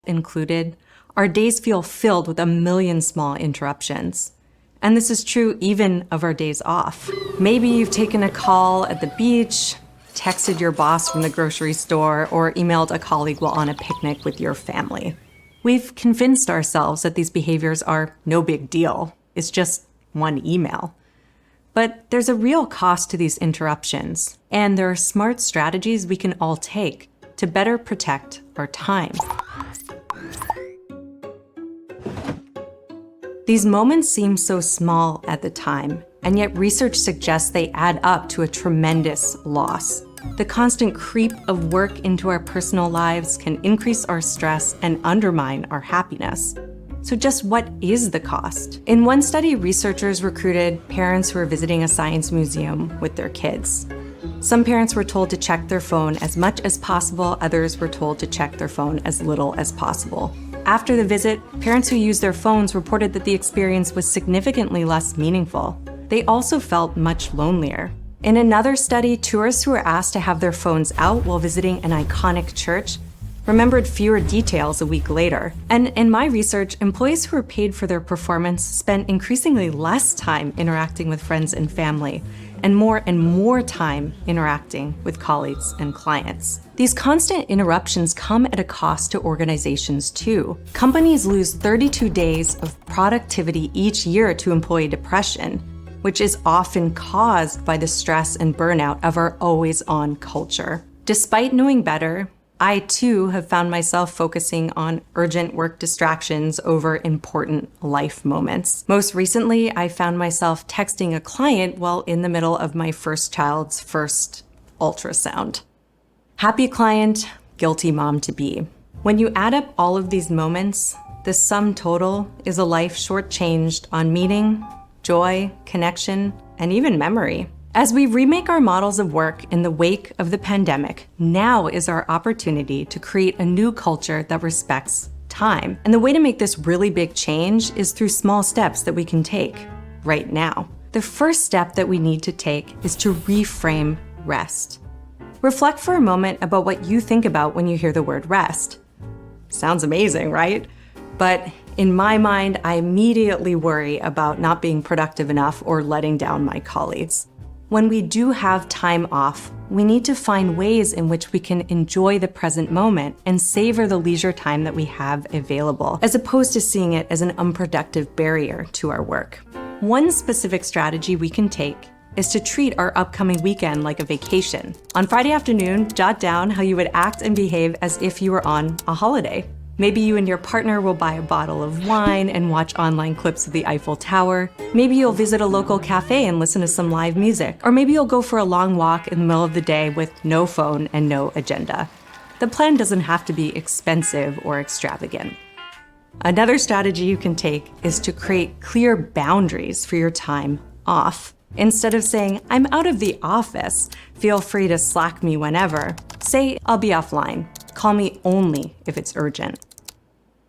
included, our days feel filled with a million small interruptions. And this is true even of our days off. Maybe you've taken a call at the beach, texted your boss from the grocery store, or emailed a colleague while on a picnic with your family. We've convinced ourselves that these behaviors are no big deal. It's just one email. But there's a real cost to these interruptions, and there are smart strategies we can all take to better protect our time. These moments seem so small at the time, and yet research suggests they add up to a tremendous loss. The constant creep of work into our personal lives can increase our stress and undermine our happiness. So just what is the cost? In one study, researchers recruited parents who were visiting a science museum with their kids. Some parents were told to check their phone as much as possible, others were told to check their phone as little as possible. After the visit, parents who used their phones reported that the experience was significantly less meaningful. They also felt much lonelier. In another study, tourists who were asked to have their phones out while visiting an iconic church remembered fewer details a week later. And in my research, employees who were paid for their performance spent increasingly less time interacting with friends and family, and more time interacting with colleagues and clients. These constant interruptions come at a cost to organizations too. Companies lose 32 days of productivity each year to employee depression, which is often caused by the stress and burnout of our always-on culture. Despite knowing better, I too have found myself focusing on urgent work distractions over important life moments. Most recently, I found myself texting a client while in the middle of my first child's first ultrasound. Happy client, guilty mom-to-be. When you add up all of these moments, the sum total is a life shortchanged on meaning, joy, connection, and even memory. As we remake our models of work in the wake of the pandemic, now is our opportunity to create a new culture that respects time. And the way to make this really big change is through small steps that we can take right now. The first step that we need to take is to reframe rest. Reflect for a moment about what you think about when you hear the word rest. Sounds amazing, right? But in my mind, I immediately worry about not being productive enough or letting down my colleagues. When we do have time off, we need to find ways in which we can enjoy the present moment and savor the leisure time that we have available, as opposed to seeing it as an unproductive barrier to our work. One specific strategy we can take is to treat our upcoming weekend like a vacation. On Friday afternoon, jot down how you would act and behave as if you were on a holiday. Maybe you and your partner will buy a bottle of wine and watch online clips of the Eiffel Tower. Maybe you'll visit a local cafe and listen to some live music. Or maybe you'll go for a long walk in the middle of the day with no phone and no agenda. The plan doesn't have to be expensive or extravagant. Another strategy you can take is to create clear boundaries for your time off. Instead of saying, "I'm out of the office, feel free to Slack me whenever," say, "I'll be offline. Call me only if it's urgent."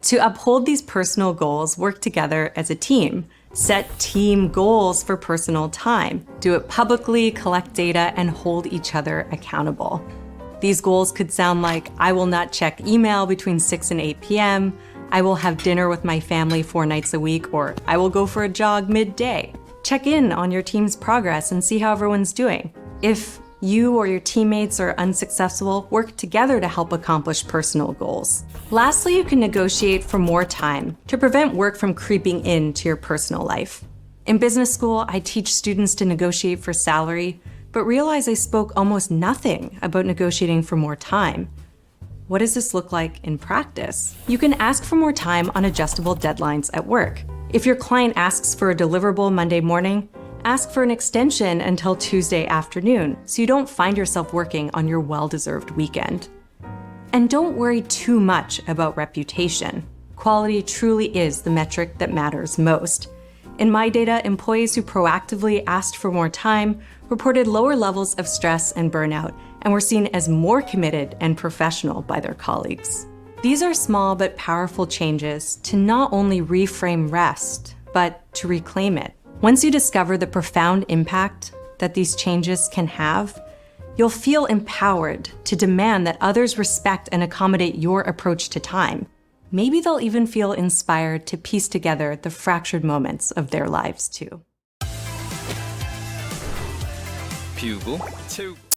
To uphold these personal goals, work together as a team. Set team goals for personal time. Do it publicly, collect data, and hold each other accountable. These goals could sound like, I will not check email between 6 and 8 p.m., I will have dinner with my family 4 nights a week, or I will go for a jog midday. Check in on your team's progress and see how everyone's doing. If you or your teammates are unsuccessful, work together to help accomplish personal goals. Lastly, you can negotiate for more time to prevent work from creeping into your personal life. In business school, I teach students to negotiate for salary, but realize I spoke almost nothing about negotiating for more time. What does this look like in practice? You can ask for more time on adjustable deadlines at work. If your client asks for a deliverable Monday morning, ask for an extension until Tuesday afternoon so you don't find yourself working on your well-deserved weekend. And don't worry too much about reputation. Quality truly is the metric that matters most. In my data, employees who proactively asked for more time reported lower levels of stress and burnout and were seen as more committed and professional by their colleagues. These are small but powerful changes to not only reframe rest, but to reclaim it. Once you discover the profound impact that these changes can have, you'll feel empowered to demand that others respect and accommodate your approach to time. Maybe they'll even feel inspired to piece together the fractured moments of their lives too. 비우고 채우고